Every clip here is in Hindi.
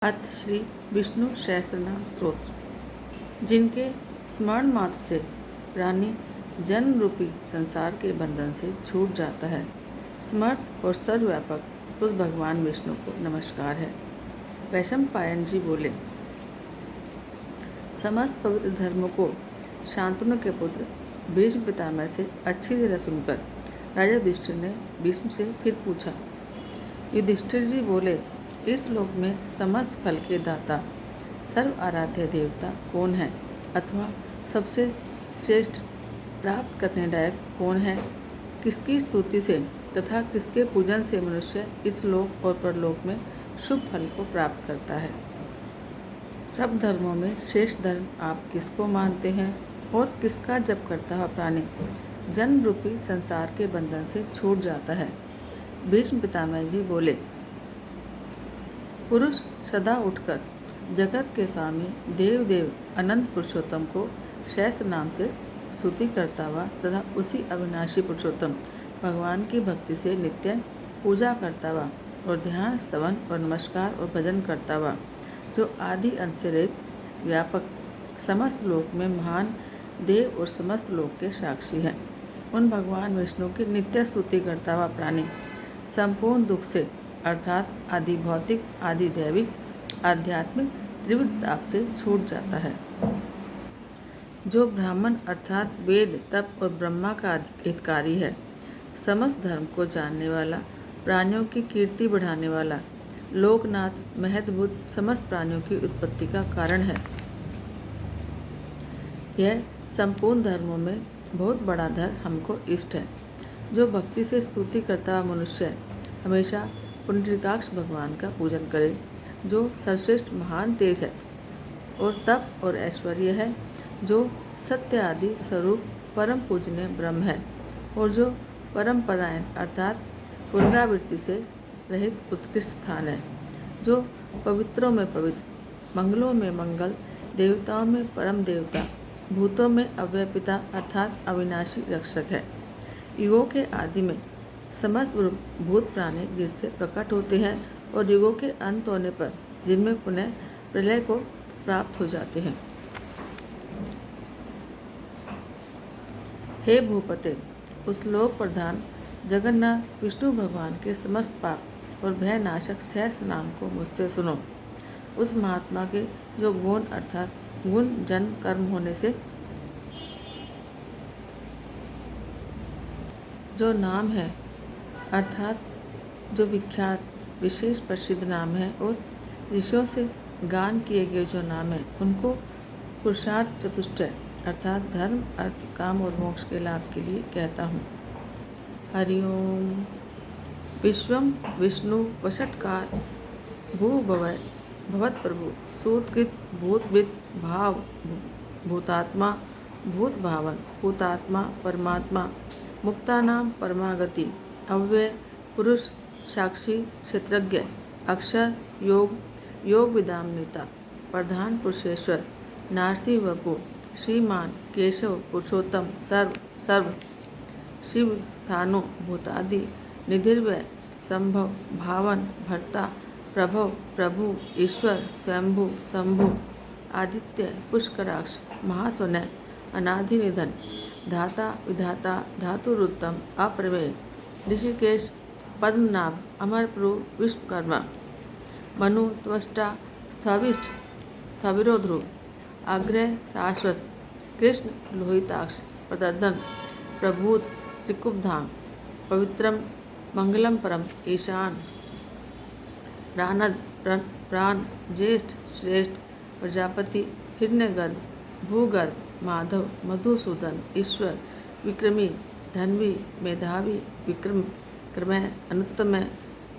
अथ श्री विष्णु सहस्त्रनाम स्तोत्र। जिनके स्मरण मात्र से प्राणी जन्म रूपी संसार के बंधन से छूट जाता है, समर्थ और सर्वव्यापक उस भगवान विष्णु को नमस्कार है। वैशंपायन जी बोले, समस्त पवित्र धर्मों को शांतनु के पुत्र भीष्म पितामह से अच्छी तरह सुनकर राजा युधिष्ठिर ने भीष्म से फिर पूछा। युधिष्ठिर जी बोले, इस लोक में समस्त फल के दाता सर्व आराध्य देवता कौन है, अथवा सबसे श्रेष्ठ प्राप्त करने लायक कौन है? किसकी स्तुति से तथा किसके पूजन से मनुष्य इस लोक और परलोक में शुभ फल को प्राप्त करता है? सब धर्मों में श्रेष्ठ धर्म आप किसको मानते हैं, और किसका जप करता हुआ प्राणी जन्म रूपी संसार के बंधन से छूट जाता है? भीष्म पितामह जी बोले, पुरुष सदा उठकर जगत के स्वामी देव अनंत पुरुषोत्तम को सहस्त्र नाम से स्तुति करता हुआ तथा उसी अविनाशी पुरुषोत्तम भगवान की भक्ति से नित्य पूजा करता हुआ और ध्यान, स्तवन और नमस्कार और भजन करता हुआ, जो आदि अंत से रहित व्यापक समस्त लोक में महान देव और समस्त लोक के साक्षी हैं, उन भगवान विष्णु की नित्य स्तुति करता हुआ प्राणी संपूर्ण दुख से अर्थात आदि भौतिक, आदि दैविक, आध्यात्मिक त्रिविध ताप से छूट जाता है। जो ब्राह्मण अर्थात वेद, तप और ब्रह्मा का हितकारी है, समस्त धर्म को जानने वाला, प्राणियों की कीर्ति बढ़ाने वाला, लोकनाथ महद्भुत समस्त प्राणियों की उत्पत्ति का कारण है। यह संपूर्ण धर्मों में बहुत बड़ा धर्म हमको इष्ट है। जो भक्ति से स्तुति करता हुआ मनुष्य हमेशा पुंडरीकाक्ष भगवान का पूजन करे, जो सर्वश्रेष्ठ महान तेज है और तप और ऐश्वर्य है, जो सत्य आदि स्वरूप परम पूजनीय ब्रह्म है, और जो परम परायण अर्थात पुनरावृत्ति से रहित उत्कृष्ट स्थान है, जो पवित्रों में पवित्र, मंगलों में मंगल, देवताओं में परम देवता, भूतों में अव्यय पिता अर्थात अविनाशी रक्षक है। युगों के आदि में समस्त भूत प्राणी जिससे प्रकट होते हैं और युगों के अंत होने पर जिनमें पुनः प्रलय को प्राप्त हो जाते हैं। हे भूपते, उस लोक प्रधान जगन्नाथ विष्णु भगवान के समस्त पाप और भय नाशक सहस्र नाम को मुझसे सुनो। उस महात्मा के जो गुण अर्थात गुण जन्म कर्म होने से जो नाम है अर्थात जो विख्यात विशेष प्रसिद्ध नाम है, और ऋषियों से गान किए गए जो नाम है, उनको पुरुषार्थ चतुष्टय अर्थात धर्म, अर्थ, काम और मोक्ष के लाभ के लिए कहता हूँ। हरिओम। विश्वम विष्णु वषट्कार भूभवय भवत प्रभु सूतकृत भूतविद भाव भूतात्मा भूत भावन भूतात्मा परमात्मा मुक्तानाम परमागति अव्यय पुरुष साक्षी क्षेत्रज्ञ अक्षर योग योग विदाम नेता प्रधान पुरुषेश्वर नारसी वपु श्रीमान केशव पुरुषोत्तम सर्व सर्व शिव स्थानो भूतादि निधिर्वय संभव भावन भर्ता प्रभव प्रभु ईश्वर स्वयंभु शंभु आदित्य पुष्कराक्ष महास्वनय अनादि निधन धाता विधाता धातुरुत्तम अप्रमेय ऋषिकेश पद्मनाभ अमरप्रभु विश्वकर्मा मनु त्वष्टा स्थविष्ठ स्थविरो ध्रुव अग्रह शाश्वत कृष्ण लोहिताक्ष प्रदर्दन प्रभूत त्रिकुबधाम पवित्रम मंगलम परम ईशान प्राणद प्राण ज्येष्ठ श्रेष्ठ प्रजापति हिरण्यगर्भ भूगर्भ माधव मधुसूदन ईश्वर विक्रमी धन्वी मेधावी विक्रम क्रमय अनुत्तमय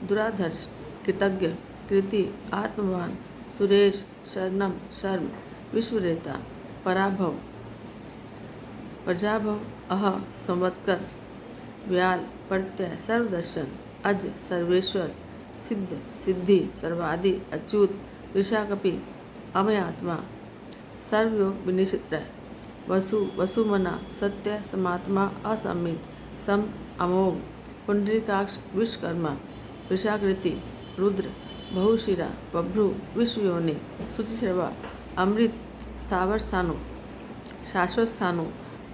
दुराधर्ष कृतज्ञ कृति आत्मवान सुरेश शरणम शर्म विश्वरेता पराभव प्रजाभव अह संवत्कर व्याल प्रत्यय सर्वदर्शन अज सर्वेश्वर सिद्ध सिद्धि सर्वादि अच्युत ऋषाकपि अमयात्मा सर्वयोग विनिश्चित वसु वसुमना सत्य समात्मा असमित सम अमोघ पुंडरीकाक्ष विश्वकर्मा वृषाकृति रुद्र बहुशिरा बभ्रु विश्वयोनि शुचिश्रवा अमृत स्थावर स्थानु शाश्वत स्थानु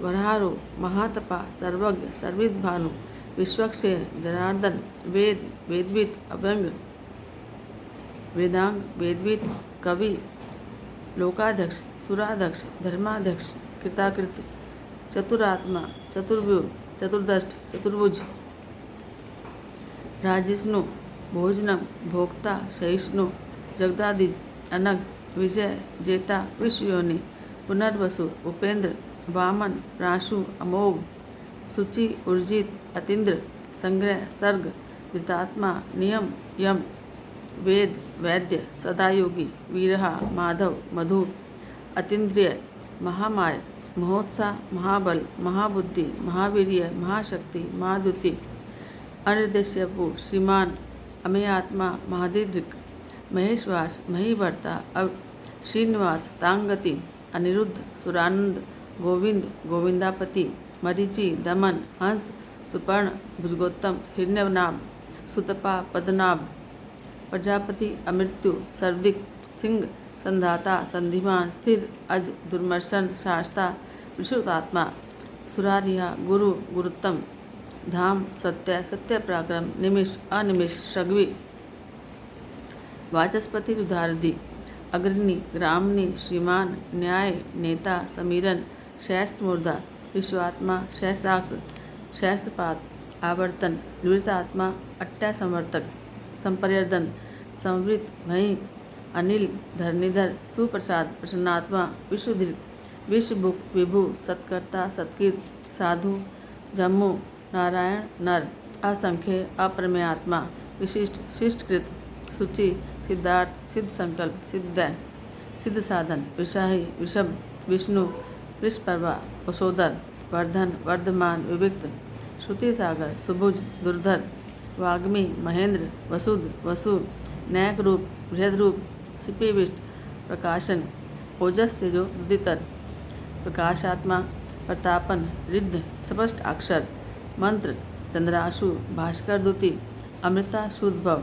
वरहारो महातपा सर्वज्ञ सर्विद भानु विश्वक्षेण जनार्दन वेद वेदविद अभंग वेदांग वेदविद कवि लोकाध्यक्ष सुराध्यक्ष धर्माध्यक्ष कृताकृत चतुरात्मा चतुर्व्यूह चतुर्दष्ट चतुर्भुज राजिष्णु भोजनम भोक्ता सहिष्णु जगदादिज अनग विजय जेता विश्वयोनि पुनर्वसु उपेंद्र वामन प्राशु अमोघ सुचि उर्जित अतीन्द्र संग्रह सर्ग धृतात्मा नियम यम वेद वैद्य सदायोगी वीरहा माधव मधु अतीन्द्रिय महामाय महोत्साह महाबल महाबुद्धि महावीर्य महाशक्ति महाद्युति अनिर्देश्यपु श्रीमान अमेयात्मा महादीर्घ महेश्वास महीवर्ता श्रीनिवास तांगति अनिरुद्ध सुरानंद गोविंद गोविंदापति मरीचि दमन हंस सुपर्ण भुजगोत्तम हिरण्यनाभ सुतपा पद्मनाभ प्रजापति अमृत्यु सर्वदिक सिंह संधाता संधिमान स्थिर अज दुर्मर्शन शास्ता विश्रुतात्मा सुरारिया गुरु गुरुत्तम धाम सत्य सत्य पराक्रम निमिष अनिमिष शग्वी वाचस्पति रुधारधि अग्रणी ग्रामनी श्रीमान न्याय नेता समीरन शैस्त्र मूर्धा विश्वात्मा शैस्त्राक्र शैस्त्रपात आवर्तन निवृत्तात्मा अट्टा संवर्तक संपर्यर्दन संवृत वहीं अनिल धरणीधर सुप्रसाद प्रसन्नात्मा विश्वधृत विश्वभुक विभु सत्कर्ता सत्कीर्त साधु जम्मू नारायण नर असंख्य अपरमेय आत्मा विशिष्ट शिष्टकृत सूचि सिद्धार्थ सिद्ध संकल्प सिद्ध सिद्ध साधन विषाही विषभ विष्णु वृषपर्वा वसोदर वर्धन वर्धमान विविक्त श्रुति सागर सुभुज दुर्धर वाग्मी महेंद्र वसुद वसु नैक रूप बृहद रूप शिपिविष्ट प्रकाशन ओजस तेजो उदितर प्रकाशात्मा प्रतापन रिद्ध स्पष्ट अक्षर मंत्र चंद्राशु भास्कर दुति अमृता शुद्धभव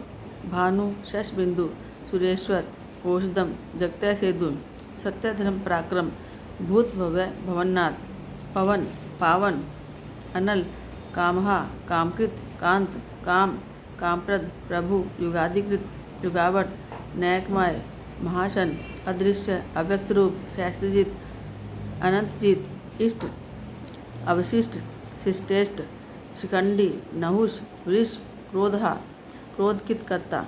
भानु शशबिंदु सुरेश्वर कोशदम जगतय सेदु सत्यधर्म पराक्रम भूत भव्य भवन्नाथ पवन पावन अनल कामहा कामकृत कांत काम कामप्रद प्रभु युगाधिकृत युगावर्त नैकमय महाशन अदृश्य अव्यक्त रूप शास्त्रजित अनंतजित इष्ट अवशिष्ट शिष्टेष्ट शिखंडी नहुष वृष क्रोधा क्रोधकितकर्ता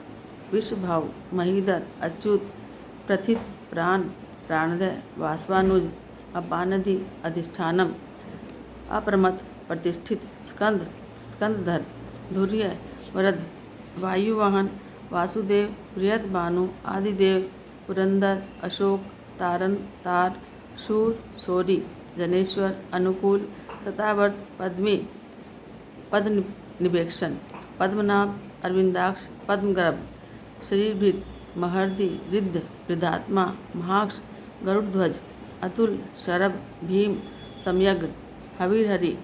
विश्वभाव महीधर अच्युत प्रथित प्राण प्राणदय वासवानुज अपानधि अधिष्ठानम अप्रमत प्रतिष्ठित स्कंद स्कंदधर धुर्य वरद वायुवाहन वासुदेव बृहद भानु आदिदेव पुरंदर अशोक तारन तार शूर शौरी जनेश्वर अनुकूल सतावर्त पद्मी पद निवेक्षण पद्मनाभ अरविंदाक्ष पद्मगर्भ शरीरभृत महर्दि रिद्ध वृद्धात्मा महाक्ष गरुड़ध्वज अतुल शरभ भीम सम्यग्र हवीरहरि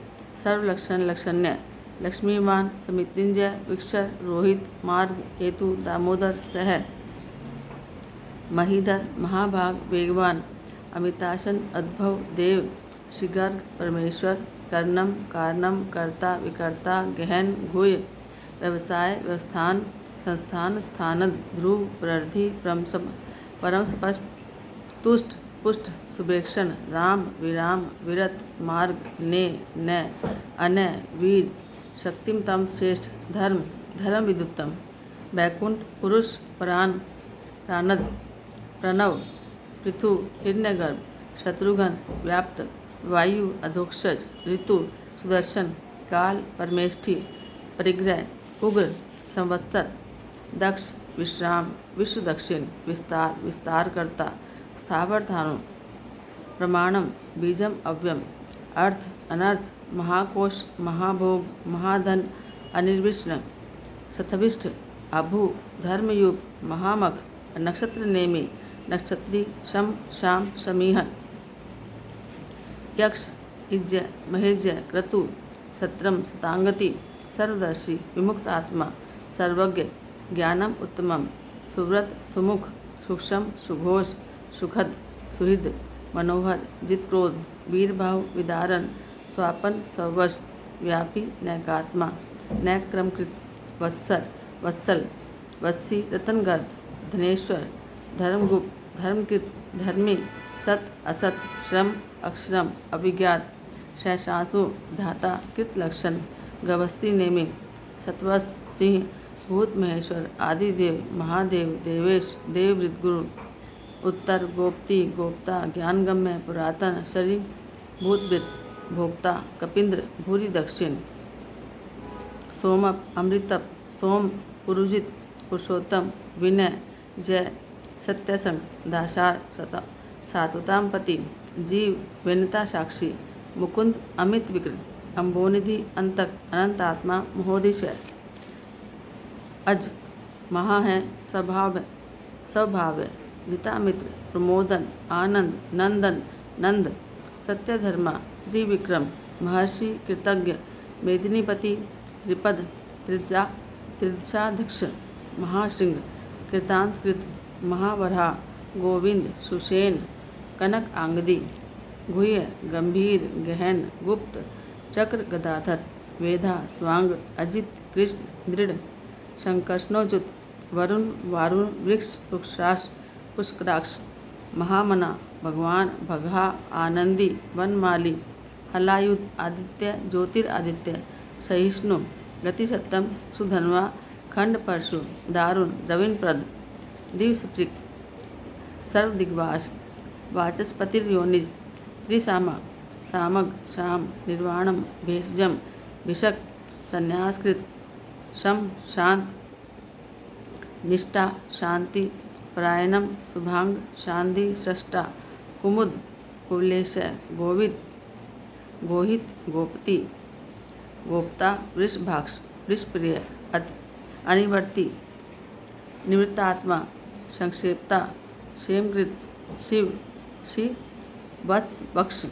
सर्वलक्षण लक्षण्य लक्ष्मीमान समितिंजय विक्षर रोहित मार्ग हेतु दामोदर सह महीधर महाभाग वेगवान अमिताशन अद्भव देव शिगर्ग परमेश्वर कर्णम कारणम कर्ता विकर्ता गहन गुह्य व्यवसाय व्यवस्थान संस्थान स्थानद ध्रुव प्ररधि परम स्पष्ट तुष्ट पुष्ट सुभेक्षण राम विराम विरत मार्ग ने न अनय वीर शक्तिम तम श्रेष्ठ धर्म धर्म विदुत्तम बैकुंठ पुरुष प्राण प्राणद प्रणव पृथु हिरण्यगर्भ शत्रुघ्न व्याप्त वायु अधोक्षज ऋतु सुदर्शन काल परमेष्ठि परिग्रह उग्र संवत्सर दक्ष विश्राम विश्व दक्षिण विस्तार विस्तारकर्ता स्थावर धानु प्रमाणम बीजम अव्यम अर्थ अनर्थ महाकोश महाभोग महाधन अनिर्विष्ण शतभिष्ठ अभु धर्मयुग महामख नक्षत्र नेमि नक्षत्री शम शाम समीहन यक्ष इज्ज महेज्य क्रतु सत्रम सतांगति सर्वदर्शी विमुक्त आत्मा सर्वज्ञ ज्ञानम उत्तमम सुव्रत सुमुख सूक्ष्म सुघोष सुखद सुहृद मनोहर जितक्रोध वीरभाव विदारण स्वापन सवश व्यापी नैकात्मा नैक्रमकृत वत्सल वत्सी रतनगर्भ धनेश्वर धर्मगुप्त धर्मकृत धर्मी सत असत श्रम अक्षरम अभिज्ञात शैशासु धाता कृतलक्षण गवस्ती नेमि सत्वस्त सिंह भूत महेश्वर आदिदेव महादेव देवेश देववृत गुरु उत्तर गोप्ती गोप्ता ज्ञानगम्य पुरातन शरीर भूतवृत भोक्ता कपिंद्र भूरी दक्षिण सोमप अमृतप सोम पुरुजित पुरुषोत्तम विनय जय सत्यसंग दाशार सातुताम पति जीव विनता साक्षी मुकुंद अमित विकृत अम्बोनिधि अंतक अनंत आत्मा महोदिशय अज महा है स्वभाव है जिता मित्र प्रमोदन आनंद नंदन नंद सत्यधर्मा त्रिविक्रम महर्षि कृतज्ञ मेदिनीपति त्रिपद त्रिदशाध्यक्ष महाशृंग कृतांतकृत महावरा गोविंद सुषेण कनक आंगदी गुह्य गंभीर गहन गुप्त चक्र गदाधर वेधा स्वांग अजित कृष्ण दृढ़ शंकर्षणोजुत वरुण वारुण वृक्ष पुक्षराश पुष्कराक्ष महामना भगवान भगहा आनंदी वनमाली हलायुध आदित्य ज्योतिरादित्य सहिष्णु गतिसत्तम सुधन्वा खंड परशु दारुण रविनप्रद दिवसप्रिक सर्वदिग्वास वाचस्पतिर्योनिज त्रिसामा सामग शाम निर्वाणम भेषजम भिषक संन्यासकृत शम शांत निष्ठा शांति परायणम शुभांग शांति षष्टा कुमुद कुलेशय गोविद गोहित गोपति गोप्ता वृषभाक्ष वृषप्रिय अनिवर्ती निवृत्तात्मा संक्षेपता क्षेमकृत शिव श्री वत्स बक्ष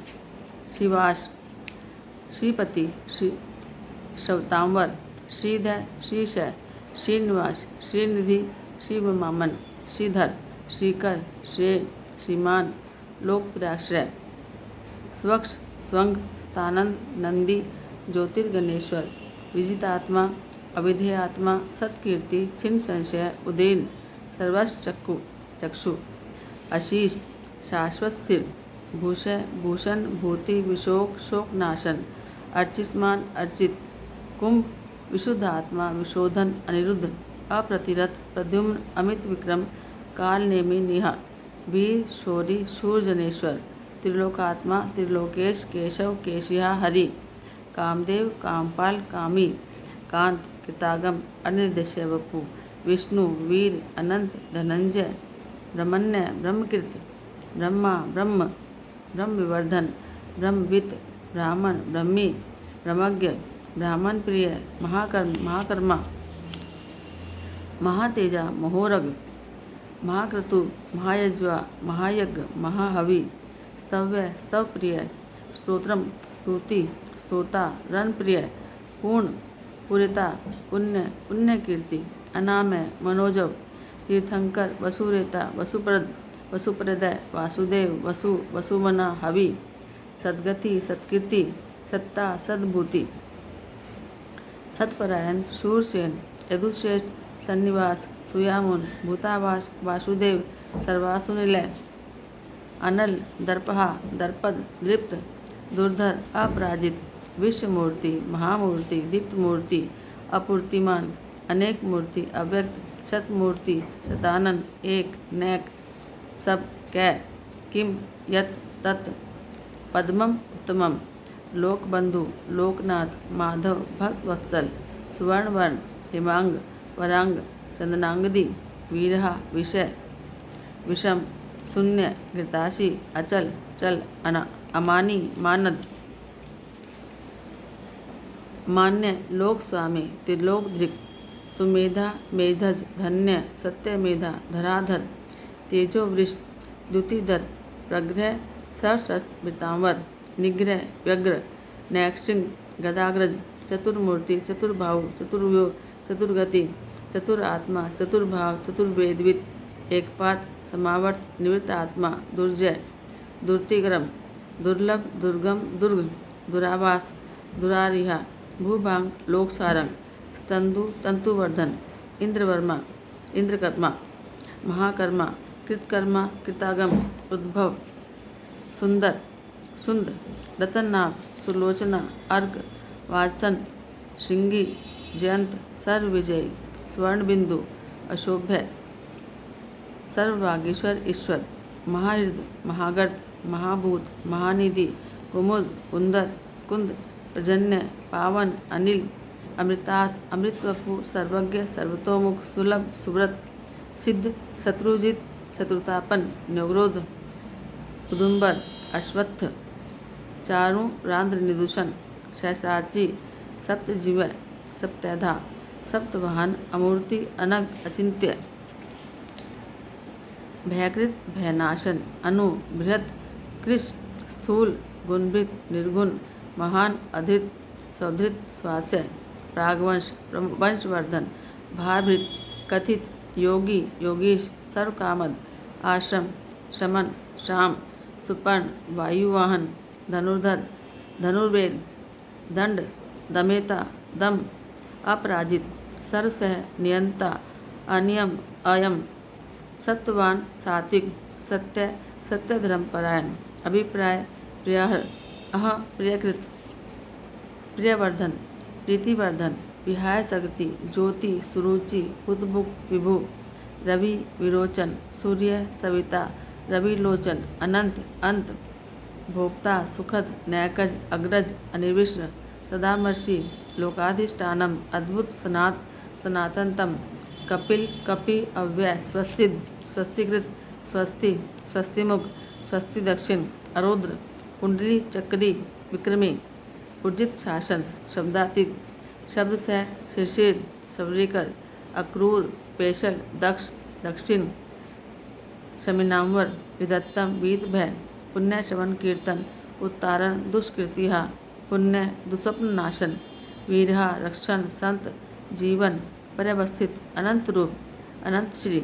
शिवाश श्रीपति श्री श्रवतांवर श्रीधर श्रीशय श्रीनिवास श्रीनिधि शिवमामन श्रीधर श्रीकर श्रेय श्रीमान लोकत्राश्रय स्वक्ष स्वंग स्थानंद नंदी ज्योतिर्गणेश्वर विजितात्मा अविधेयात्मा सत्कीर्ति छिन्न संशय उदेन सर्वश्चक्षु चक्षु आशीष शाश्वत स्थिर भूषय भूषण भूति विशोक शोकनाशन अर्चिस्मान अर्चित कुंभ विशुद्धात्मा विशोधन अनिरुद्ध अप्रतिरथ प्रद्युम्न अमित विक्रम काल नेमि निहा वीर शौरी शूरजनेश्वर त्रिलोकात्मा त्रिलोकेश केशव केशिया हरि कामदेव कामपाल कामी कांत कृतागम अनिर्देश्य वपु विष्णु वीर अनंत धनंजय ब्रह्मण्य ब्रह्मकीर्त ब्रह्मा ब्रह्म ब्रह्मविवर्धन ब्रह्मवित ब्राह्मण ब्रह्मी ब्रह्मज्ञ ब्राह्मण प्रिय महाकर्मा महातेजा महोरग महाक्रतु महायज्वा महायज्ञ महाहवि स्तव्य स्तवप्रिय स्तोत्रम स्तुति स्तोता रणप्रिय पूर्ण पुरिता पुण्य पुण्यकीर्ति अनामय मनोजव तीर्थंकर वसुरेता वसुप्रदय वासुदेव वसु वसुमना हवि सद्गति सत्कीर्ति सत्ता सद्भूति सत्परायण शूरसेन यदुश्रेष्ठ सन्निवास सुयामुन भूतावास वासुदेव सर्वासुनिलय अनल दर्पहा दर्पद दृप्त दुर्धर अपराजित विश्वमूर्ति महामूर्ति दीप्तमूर्ति अपूर्तिमान अनेक मूर्ति अव्यक्त शतमूर्ति शतानंद एक नैक सब कै किम यत तत् पद्मम उत्तमम लोकबंधु लोकनाथ माधव भक्तवत्सल सुवर्णवर्ण हिमांग वरांग चंदनांगदी वीरहा विषय विषम शून्य घृताशी अचल चल अमानी मानद मान्य लोक स्वामी त्रिलोक दृक् सुमेधा मेधज धन्य सत्यमेधा धराधर तेजोवृष्ट द्युतिधर प्रग्रह सरशस्त्र वृतांवर निग्रह व्यग्र नैक्षिंग गदाग्रज चतुर्मूर्ति चतुर्बाहु चतुर्व्यूह चतुर्गति चतुर आत्मा, चतुर्भाव, चतुर्वेदविद, एकपात, समावर्त, निवृत्त आत्मा, दुर्जय, दुर्तिग्रम, दुर्लभ, दुर्गम, दुर्ग, दुरावास, दुरारिहा, भूभांग, लोकसारंग, स्तंदु, तंतुवर्धन, इंद्रवर्मा, इंद्रकर्मा, महाकर्मा, कृतकर्मा, कृतागम, उद्भव, सुंदर, सुंद, रतननाभ, सुलोचना, अर्क, वात्सन, श्रृंगी, जयंत, सर्वविजयी, स्वर्णबिंदु, अशोभ्य, सर्ववागीश्वर, ईश्वर, महाहृद, महागर्त, महाभूत, महानिधि, कुमुद, कुंदर, कुंद, प्रजन्य, पावन, अनिल, अमृतास, अमृतवपु, सर्वज्ञ, सर्वतोमुख, सुलभ, सुव्रत, सिद्ध, शत्रुजित, शत्रुतापन, न्योग्रोध, उदुम्बर, अश्वत्थ, चारु, रांद्र, निदूषण, सहस्राची, सप्तजीवय, सप्तधा, सप्तवाहन, अमूर्ति, अनग, अचिंत्य, भयकृत, भयनाशन, अनु, बृहत, कृश, स्थूल, गुणभृत, निर्गुण, महान, अधृत, सौधृत, स्वास्य, प्रागवंश, वंशवर्धन, भारभृत, कथित, योगी, योगीश, सर्वकामद, आश्रम, शमन, श्याम, सुपर्ण, वायुवाहन, धनुर्धर, धनुर्वेद, दंड, दमेता, दम, अपराजित, सर्वसह, नियंता, अनियम, अयम, सत्यवान, सात्विक, सत्य, सत्यधर्म परायण, अभिप्राय, प्रियहर, अह, प्रियकृत, प्रियवर्धन, प्रीतिवर्धन, विहाय शक्ति, ज्योति, सुरुचि, उद्भुक, विभु, रवि, विरोचन, सूर्य, सविता, रविलोचन, अनंत, अंत, भोक्ता, सुखद, नैकज, अग्रज, अनिर्विष्ण, सदामर्षि, लोकाधिष्ठानम, अद्भुत, सनातनतम, कपिल, कपि, अव्यय, स्वस्तिद, स्वस्तिकृत, स्वस्ति, स्वस्तिमुख, स्वस्ति दक्षिण, अरुद्र, कुंडली, चक्री, विक्रमी, उर्जित शासन, शब्दातीत, शब्द सह, शिशिर, सबरीकर, अक्रूर, पेशल, दक्ष, दक्षिण, शमिनाम्वर, विदत्तम, वीत भय, पुण्य, श्रवण, कीर्तन, उत्तारण, दुष्कृतिहा, पुण्य, दुस्वप्न नाशन, वीरहा, रक्षण, संत, जीवन, पर्यवस्थित, अनंत रूप, अनंत श्री,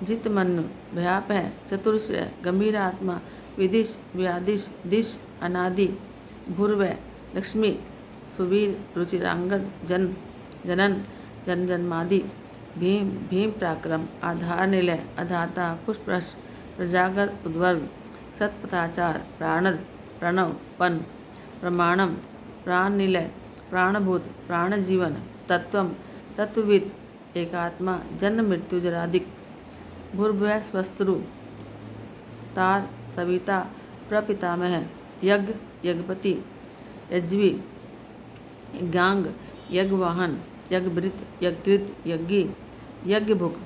जितमनु, भयापह, चतुर्श्रय, गंभीर आत्मा, विदिश, व्यादिश, दिश, अनादि, भूर्वय, लक्ष्मी, सुवीर, रुचिरांगद, जनन, जन्मादि, भीम, भीम प्राक्रम, आधार निलय, अधाता, पुष्परस, प्रजागर, उद्वर्ग, सत्पथाचार, प्राणद, प्रणव, पन, प्रमाणम, प्राण निलय, प्राणभूत, प्राणजीवन, तत्वम, तत्वविद, एकात्मा, जन्म मृत्यु जरादिक, भूर्भुवः स्वस्त्रु, तार, सविता, प्रपितामह, यज्ञ, यज्ञपति, यज्वी, यज्ञांग, यज्ञवाहन, यज्ञभृत, यज्ञकृत, यज्ञी, यज्ञभुक,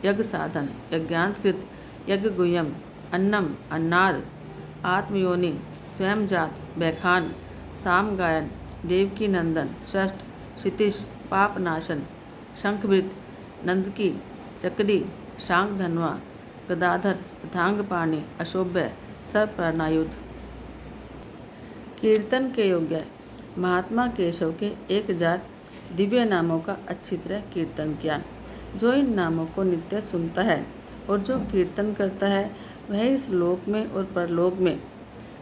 यज्ञ साधन, यज्ञांतकृत, यज्ञगुह्यम, अन्नम, अन्नाद, आत्मयोनि, स्वयं जात, बैखान, साम गायन, देवकी नंदन, षष्ठ, क्षितिश, पापनाशन, शंखभृत, नंदकी, चक्री, शांग धनवा, गदाधर, तथांगपाणि, अशोभ्य, सर्वप्रणायुध। कीर्तन के योग्य महात्मा केशव के 1000 दिव्य नामों का अच्छी तरह कीर्तन किया। जो इन नामों को नित्य सुनता है और जो कीर्तन करता है वह इस लोक में और परलोक में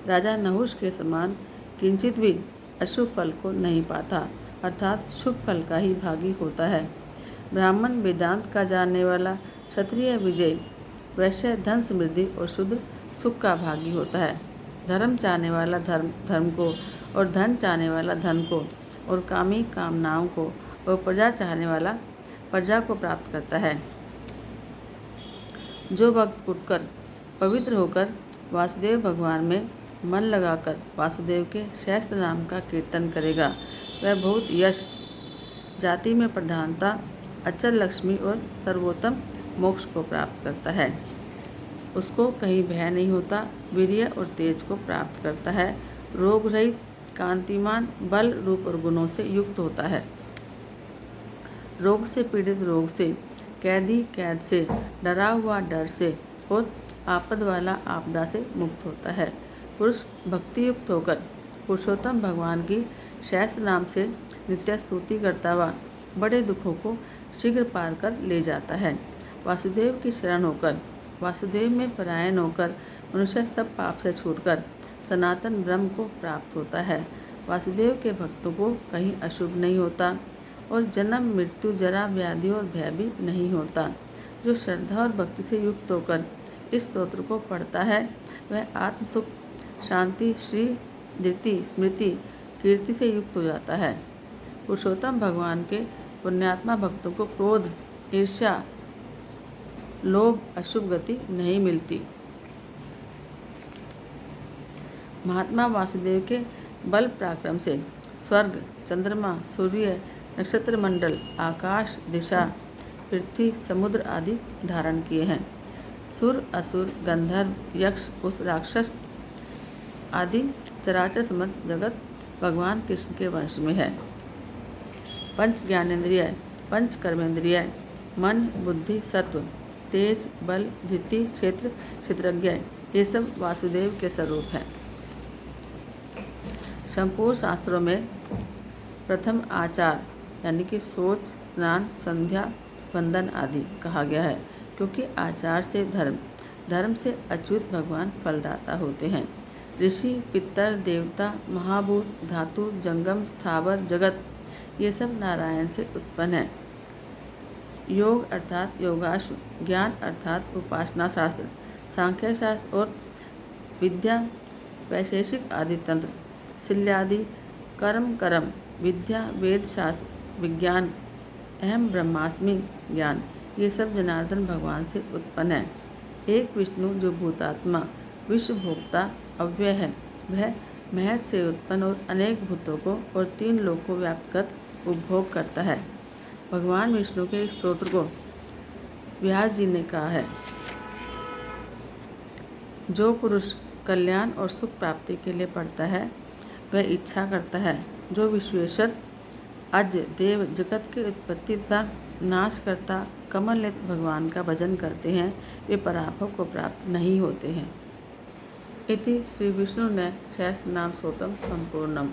राजा नहुष के समान किंचित भी अशुभ फल को नहीं पाता, अर्थात शुभ फल का ही भागी होता है। ब्राह्मण वेदांत का जानने वाला, क्षत्रिय विजयी, वैश्य धन समृद्धि और शुद्ध सुख का भागी होता है। धर्म चाहने वाला धर्म को और धन चाहने वाला धन को और कामी कामनाओं को और प्रजा चाहने वाला प्रजा को प्राप्त करता है। जो भक्त उठकर पवित्र होकर वासुदेव भगवान में मन लगाकर वासुदेव के सहस्त्र नाम का कीर्तन करेगा वह बहुत यश, जाति में प्रधानता, अचल लक्ष्मी और सर्वोत्तम मोक्ष को प्राप्त करता है। उसको कहीं भय नहीं होता, वीर्य और तेज को प्राप्त करता है, रोग रहित, कांतिमान, बल रूप और गुणों से युक्त होता है। रोग से पीड़ित रोग से, कैदी कैद से, डरा हुआ डर से और आपद वाला आपदा से मुक्त होता है। पुरुष भक्ति युक्त होकर पुरुषोत्तम भगवान की सहस्त्र नाम से नित्य स्तुति करता हुआ बड़े दुखों को शीघ्र पार कर ले जाता है। वासुदेव की शरण होकर, वासुदेव में परायण होकर मनुष्य सब पाप से छूटकर सनातन ब्रह्म को प्राप्त होता है। वासुदेव के भक्तों को कहीं अशुभ नहीं होता और जन्म मृत्यु जरा व्याधि और भय भी नहीं होता। जो श्रद्धा और भक्ति से युक्त होकर इस स्तोत्र को पढ़ता है वह आत्म सुख, शांति, श्री, धृति, स्मृति, कीर्ति से युक्त हो जाता है। पुरुषोत्तम भगवान के पुण्यात्मा भक्तों को क्रोध, ईर्ष्या, लोभ, अशुभ गति नहीं मिलती। महात्मा वासुदेव के बल पराक्रम से स्वर्ग, चंद्रमा, सूर्य, नक्षत्र मंडल, आकाश, दिशा, पृथ्वी, समुद्र आदि धारण किए हैं। सुर, असुर, गंधर्व, यक्ष, उस राक्षस आदि चराचर समस्त जगत भगवान कृष्ण के वंश में है। पंच ज्ञानेन्द्रिय, पंच कर्मेंद्रिय, मन, बुद्धि, सत्व, तेज, बल, धृति, क्षेत्र, क्षेत्रज्ञ, ये सब वासुदेव के स्वरूप हैं। संपूर्ण शास्त्रों में प्रथम आचार यानी कि सोच, स्नान, संध्या, वंदन आदि कहा गया है, क्योंकि आचार से धर्म, धर्म से अच्युत भगवान फलदाता होते हैं। ऋषि, पितर, देवता, महाभूत, धातु, जंगम, स्थावर, जगत ये सब नारायण से उत्पन्न है। योग अर्थात योगाश्व, ज्ञान अर्थात उपासना शास्त्र, सांख्य शास्त्र और विद्या, वैशेषिक आदि तंत्र, शिल्यादि, कर्म करम, विद्या, वेद शास्त्र, विज्ञान, अहम ब्रह्मास्मि ज्ञान ये सब जनार्दन भगवान से उत्पन्न है। एक विष्णु जो भूतात्मा, विश्वभोक्ता, अव्यय है, वह महत से उत्पन्न और अनेक भूतों को और 3 लोक को व्याप्त कर उपभोग करता है। भगवान विष्णु के इस स्तोत्र को व्यास जी ने कहा है, जो पुरुष कल्याण और सुख प्राप्ति के लिए पढ़ता है वह इच्छा करता है। जो विश्वेश्वर, अज, देव, जगत की उत्पत्ति तथा नाश करता कमलनेत्र भगवान का भजन करते हैं वे पराभव को प्राप्त नहीं होते हैं। इति श्री विष्णु ने सहस्रनाम स्तोत्रम संपूर्णम।